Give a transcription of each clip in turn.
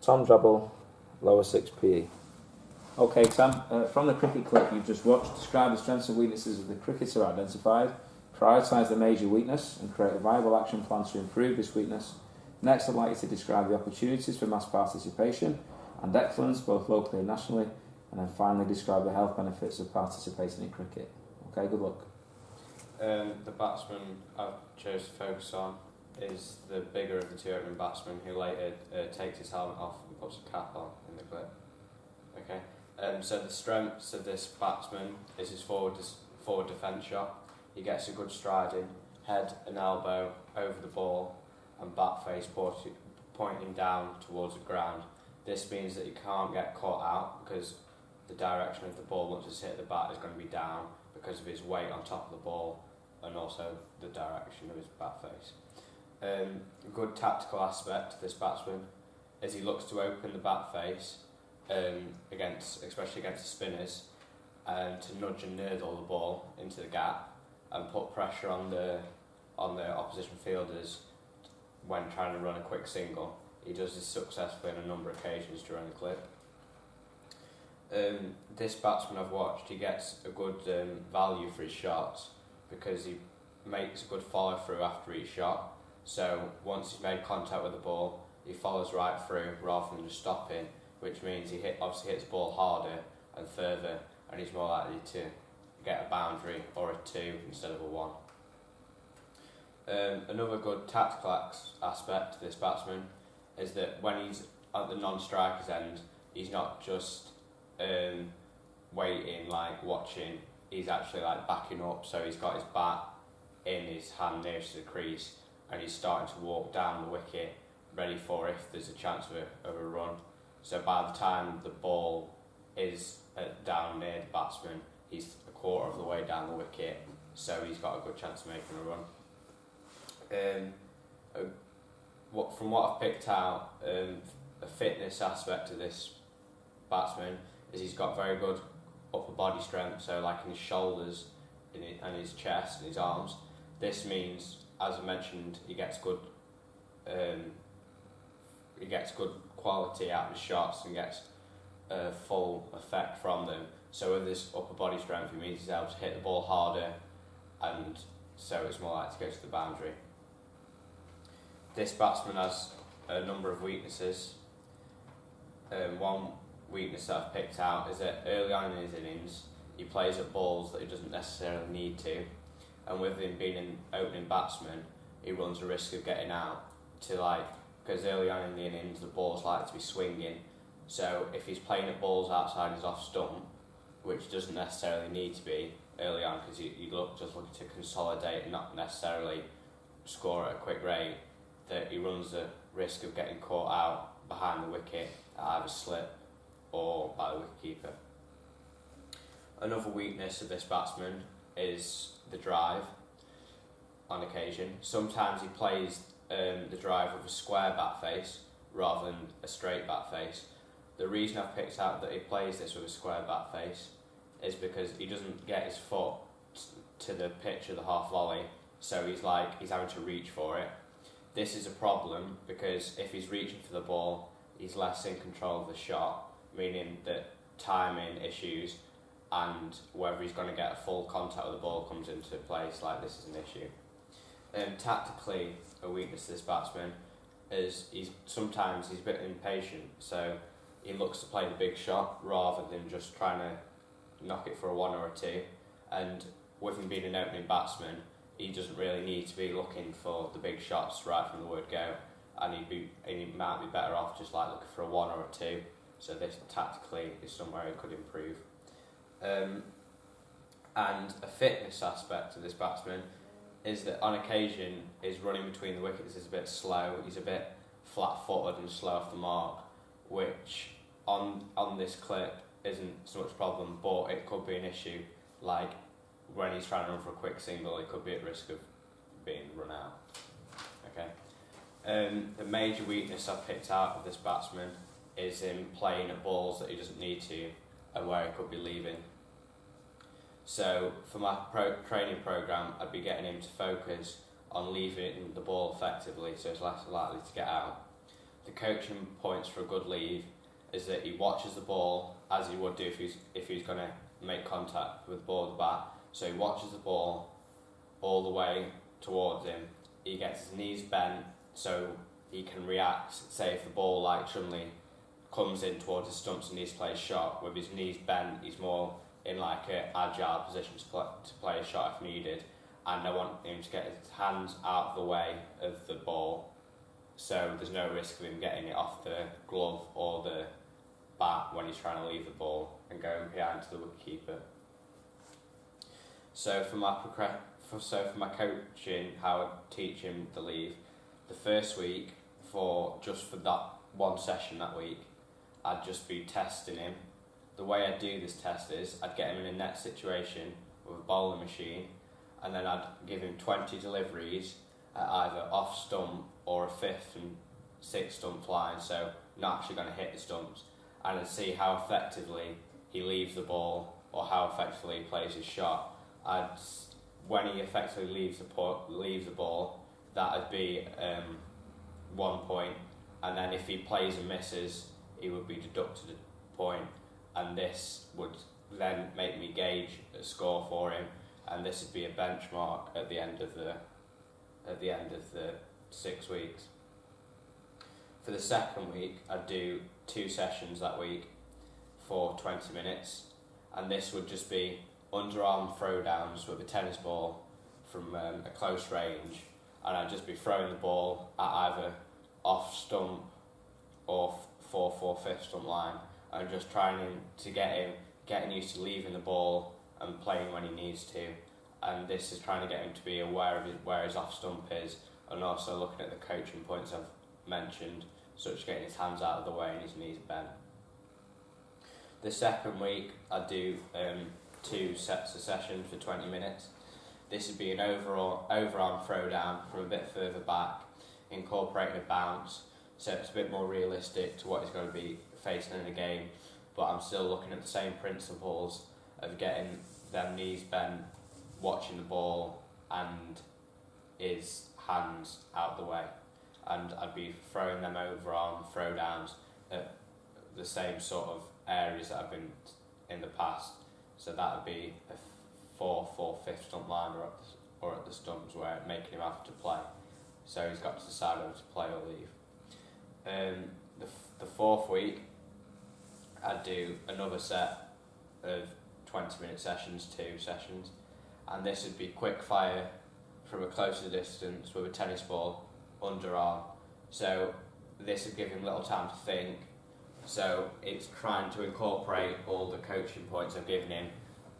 Tom Drable, lower 6 PE. Okay, Sam, from the cricket clip you've just watched, describe the strengths and weaknesses of the cricketer identified, prioritise the major weakness and create a viable action plan to improve this weakness. Next, I'd like you to describe the opportunities for mass participation and excellence, both locally and nationally, and then finally describe the health benefits of participating in cricket. Okay, good luck. The batsman I've chose to focus on is the bigger of the two opening batsmen, who later takes his helmet off and puts a cap on in the clip. Okay. So the strengths of this batsman is his forward defence shot. He gets a good stride in, head and elbow over the ball, and bat face pointing down towards the ground. This means that he can't get caught out because the direction of the ball once it's hit the bat is going to be down because of his weight on top of the ball and also the direction of his bat face. A good tactical aspect to this batsman is he looks to open the bat face especially against the spinners, to nudge and nurdle the ball into the gap and put pressure on the opposition fielders when trying to run a quick single. He does this successfully on a number of occasions during the clip. This batsman I've watched, he gets a good value for his shots because he makes a good follow through after each shot. So once he's made contact with the ball, he follows right through rather than just stopping, which means he obviously hits the ball harder and further, and he's more likely to get a boundary or a 2 instead of a 1. Another good tactical aspect to this batsman is that when he's at the non-striker's end, he's not just waiting, watching, he's actually backing up, so he's got his bat in his hand nearest to the crease and he's starting to walk down the wicket ready for if there's a chance of a run. So by the time the ball is down near the batsman, he's a quarter of the way down the wicket, so he's got a good chance of making a run. From what I've picked out, a fitness aspect of this batsman is he's got very good upper body strength, so in his shoulders and his chest and his arms. This means, as I mentioned, he gets good quality out of his shots and gets a full effect from them. So with this upper body strength, it means he's able to hit the ball harder, and so it's more likely to go to the boundary. This batsman has a number of weaknesses. One weakness that I've picked out is that early on in his innings, he plays at balls that he doesn't necessarily need to, and with him being an opening batsman, he runs a risk of getting out because early on in the innings the ball's likely to be swinging, so if he's playing at balls outside his off stump, which doesn't necessarily need to be early on because you just looking to consolidate and not necessarily score at a quick rate, that he runs the risk of getting caught out behind the wicket at either slip or by the wicketkeeper. Another weakness of this batsman is the drive on occasion. Sometimes he plays the drive with a square bat face rather than a straight bat face. The reason I've picked out that he plays this with a square bat face is because he doesn't get his foot to the pitch of the half volley, so he's having to reach for it. This is a problem because if he's reaching for the ball, he's less in control of the shot, meaning that timing issues and whether he's going to get a full contact with the ball comes into place. This is an issue. Tactically, a weakness to this batsman is sometimes he's a bit impatient, so he looks to play the big shot rather than just trying to knock it for a 1 or a 2. And with him being an opening batsman, he doesn't really need to be looking for the big shots right from the word go, and he might be better off just looking for a 1 or a 2. So this tactically is somewhere he could improve. And a fitness aspect to this batsman is that on occasion his running between the wickets is a bit slow. He's a bit flat-footed and slow off the mark, which on this clip isn't so much a problem, but it could be an issue. When he's trying to run for a quick single, he could be at risk of being run out. Okay. The major weakness I've picked out of this batsman is him playing at balls that he doesn't need to and where he could be leaving. So for my training programme, I'd be getting him to focus on leaving the ball effectively so it's less likely to get out. the coaching points for a good leave is that he watches the ball as he would do if he's going to make contact with the ball at the bat. So he watches the ball all the way towards him. He gets his knees bent so he can react. Say if the ball like suddenly comes in towards his stumps and needs to play a shot, with his knees bent, he's more in like an agile position to play a shot if needed. And I want him to get his hands out of the way of the ball, so there's no risk of him getting it off the glove or the bat when he's trying to leave the ball and going behind to the wicketkeeper. So for my coaching, how I teach him the leave, the first week for that one session that week, I'd just be testing him. The way I'd do this test is I'd get him in a net situation with a bowling machine, and then I'd give him 20 deliveries at either off stump or a 5th and 6th stump line, so not actually going to hit the stumps, and I'd see how effectively he leaves the ball or how effectively he plays his shot. When he effectively leaves the ball, that would be 1 point, and then if he plays and misses, he would be deducted a point, and this would then make me gauge a score for him, and this would be a benchmark at the end of the 6 weeks. For the second week, I'd do 2 sessions that week for 20 minutes, and this would just be underarm throwdowns with a tennis ball from a close range, and I'd just be throwing the ball at either off stump or 4/5 stump line, and just trying to getting used to leaving the ball and playing when he needs to. And this is trying to get him to be aware of where his off stump is, and also looking at the coaching points I've mentioned, such as getting his hands out of the way and his knees bent. The second week, I do 2 sets of sessions for 20 minutes. This would be an overarm throwdown from a bit further back, incorporating a bounce, so it's a bit more realistic to what he's going to be facing in the game, but I'm still looking at the same principles of getting them knees bent, watching the ball and his hands out the way, and I'd be throwing them overarm throwdowns at the same sort of areas that I've been in the past. So that would be a 4/5 stump line or at the stumps, where making him have to play. So he's got to decide whether to play or leave. The fourth week, I'd do another set of 20-minute sessions, 2 sessions, and this would be quick fire from a closer distance with a tennis ball underarm. So this would give him little time to think. So it's trying to incorporate all the coaching points I've given him,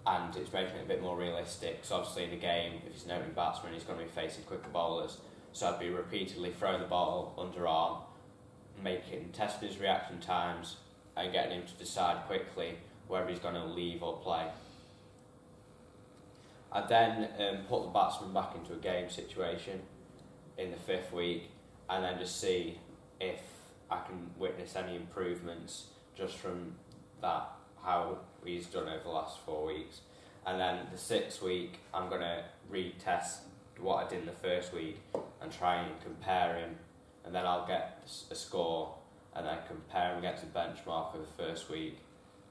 and it's making it a bit more realistic. So obviously in the game, if he's an opening batsman, he's going to be facing quicker bowlers. So I'd be repeatedly throwing the ball underarm, testing his reaction times, and getting him to decide quickly whether he's going to leave or play. I'd then put the batsman back into a game situation in the 5th week, and then just see if I can witness any improvements just from that, how he's done over the last 4 weeks. And then the 6th week, I'm going to retest what I did in the 1st week and try and compare him, and then I'll get a score and then compare him against the benchmark of the 1st week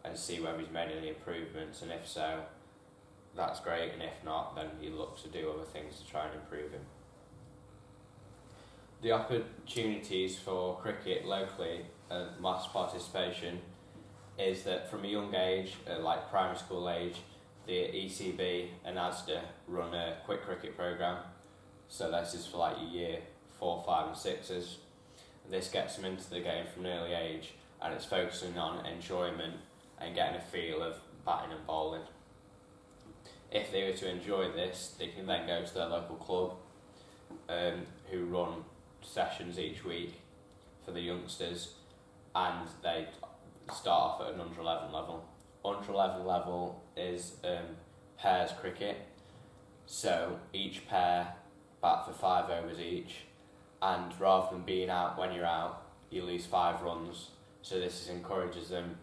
and see whether he's made any improvements, and if so, that's great, and if not, then you look to do other things to try and improve him. The opportunities for cricket locally and mass participation is that from a young age, like primary school age, the ECB and ASDA run a quick cricket programme. So this is for like your year 4, 5 and 6s. This gets them into the game from an early age, and it's focusing on enjoyment and getting a feel of batting and bowling. If they were to enjoy this, they can then go to their local club who run sessions each week for the youngsters, and they start off at an under 11 level. Under 11 level is pairs cricket, so each pair bat for 5 overs each, and rather than being out when you're out, you lose 5 runs. So this encourages them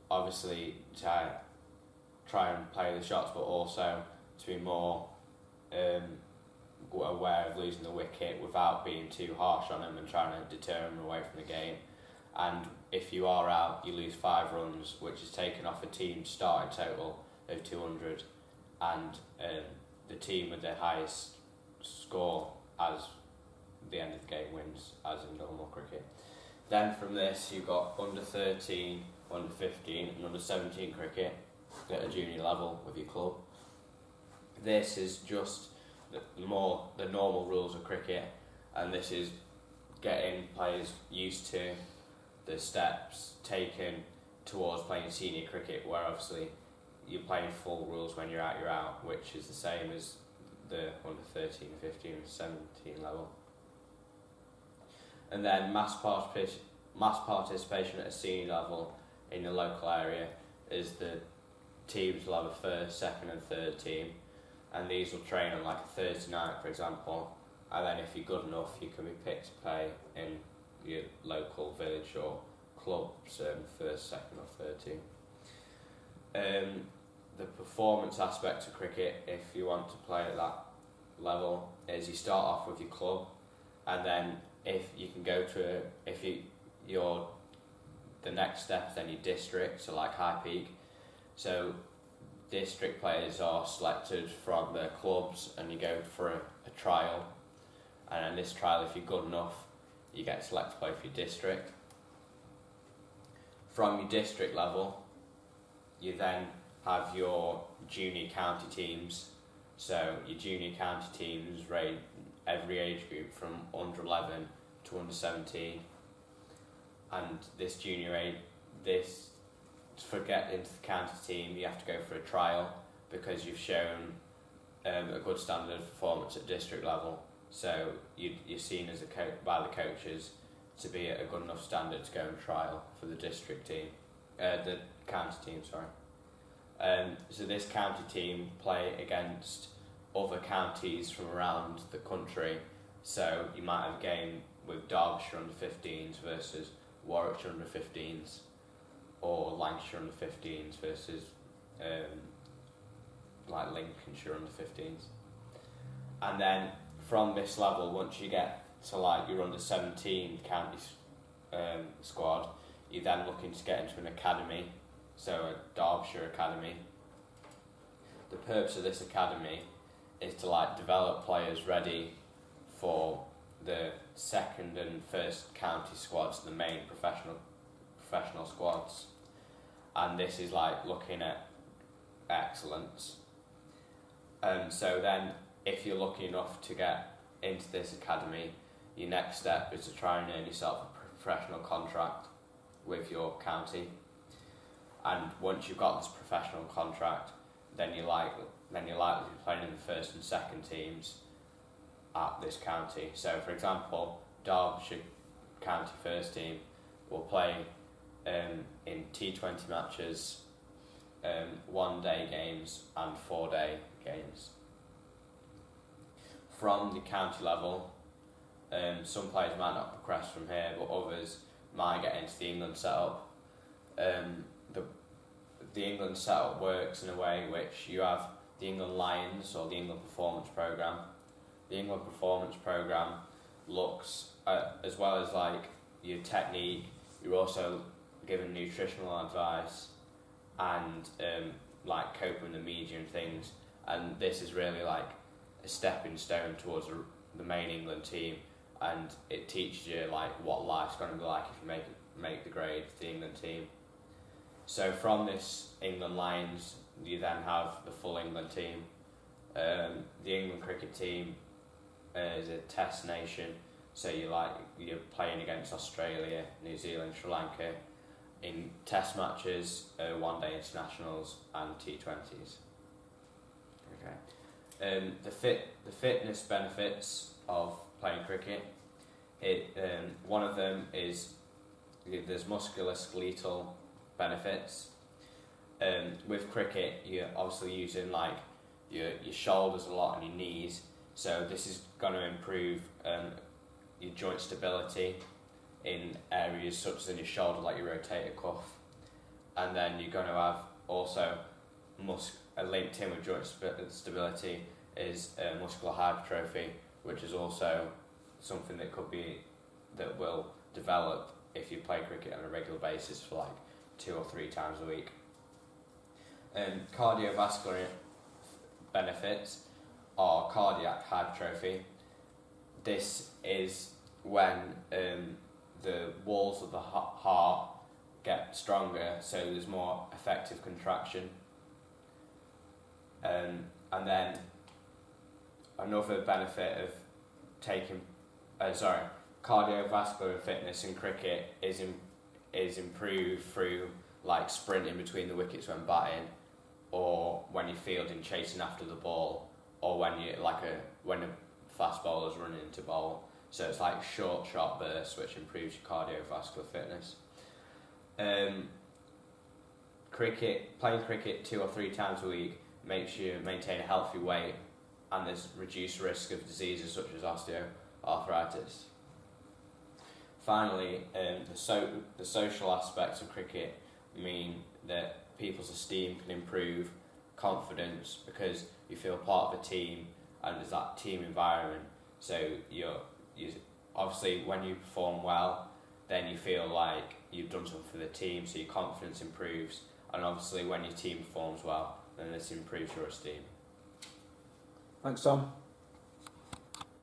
obviously to try and play the shots, but also to be more aware of losing the wicket without being too harsh on them and trying to deter them away from the game. And if you are out, you lose 5 runs, which is taken off a team's starting total of 200, and the team with the highest score as the end of the game wins, as in normal cricket. Then from this, you've got under 13, under 15, and under 17 cricket at a junior level with your club. This is just the normal rules of cricket, and this is getting players used to the steps taken towards playing senior cricket, where obviously you're playing full rules when you're out, which is the same as the under 13, 15 and 17 level. And then mass participation at a senior level in the local area is the teams will have a first, second and third team, and these will train on like a Thursday night, for example, and then if you're good enough you can be picked to play in your local village or club's first, second or third team. The performance aspect of cricket, if you want to play at that level, is you start off with your club, and then if you can go to the next step is then your district, so like High Peak. So district players are selected from their clubs, and you go for a trial, and in this trial, if you're good enough, you get selected to play for your district. From your district level, you then have your junior county teams. So your junior county teams rate every age group from under 11 to under 17, and this to get into the county team you have to go for a trial, because you've shown a good standard of performance at district level, so you're seen as by the coaches to be at a good enough standard to go and trial for the district team, the county team, sorry. So this county team play against other counties from around the country, so you might have a game with Derbyshire under 15s versus Warwickshire under 15s, or Lancashire under 15s versus like Lincolnshire under 15s. And then from this level, once you get to like your under 17 county squad, you're then looking to get into an academy, so a Derbyshire academy. The purpose of this academy is to like develop players ready for the second and first county squads, the main professional squads, and this is like looking at excellence. So then if you're lucky enough to get into this academy, your next step is to try and earn yourself a professional contract with your county, and once you've got this professional contract, then you're likely to be playing in the first and second teams at this county. So for example, Derbyshire County first team will play in T20 matches, 1-day games and 4-day games. From the county level, some players might not progress from here, but others might get into the England setup. The England setup works in a way which you have the England Lions or the England Performance Programme. The England Performance Programme looks at, as well as like your technique, you're also given nutritional advice and like coping with the media and things, and this is really like a stepping stone towards the main England team, and it teaches you like what life's going to be like if you make the grade for the England team. So from this England Lions, you then have the full England team. The England cricket team is a test nation, so you're playing against Australia, New Zealand, Sri Lanka in test matches, 1-day internationals and T20s. Okay. The fitness benefits of playing cricket. One of them is there's musculoskeletal benefits. With cricket, you're obviously using like your shoulders a lot and your knees, so this is going to improve your joint stability in areas such as in your shoulder, like your rotator cuff, and then you're going to have also linked in with joint stability is muscular hypertrophy, which is also something that will develop if you play cricket on a regular basis for like 2 or 3 times a week. Cardiovascular benefits are cardiac hypertrophy. This is when the walls of the heart get stronger, so there's more effective contraction. And then another benefit of cardiovascular fitness in cricket is improved through like sprinting between the wickets when batting, or when you're fielding, chasing after the ball, or when a fast bowler's running into bowl. So it's like short bursts, which improves your cardiovascular fitness. Playing cricket 2 or 3 times a week makes you maintain a healthy weight, and there's reduced risk of diseases such as osteoarthritis. Finally, the social aspects of cricket mean that people's esteem can improve, confidence, because you feel part of a team and there's that team environment. So you obviously, when you perform well, then you feel like you've done something for the team, so your confidence improves. And obviously, when your team performs well, then this improves your esteem. Thanks, Tom.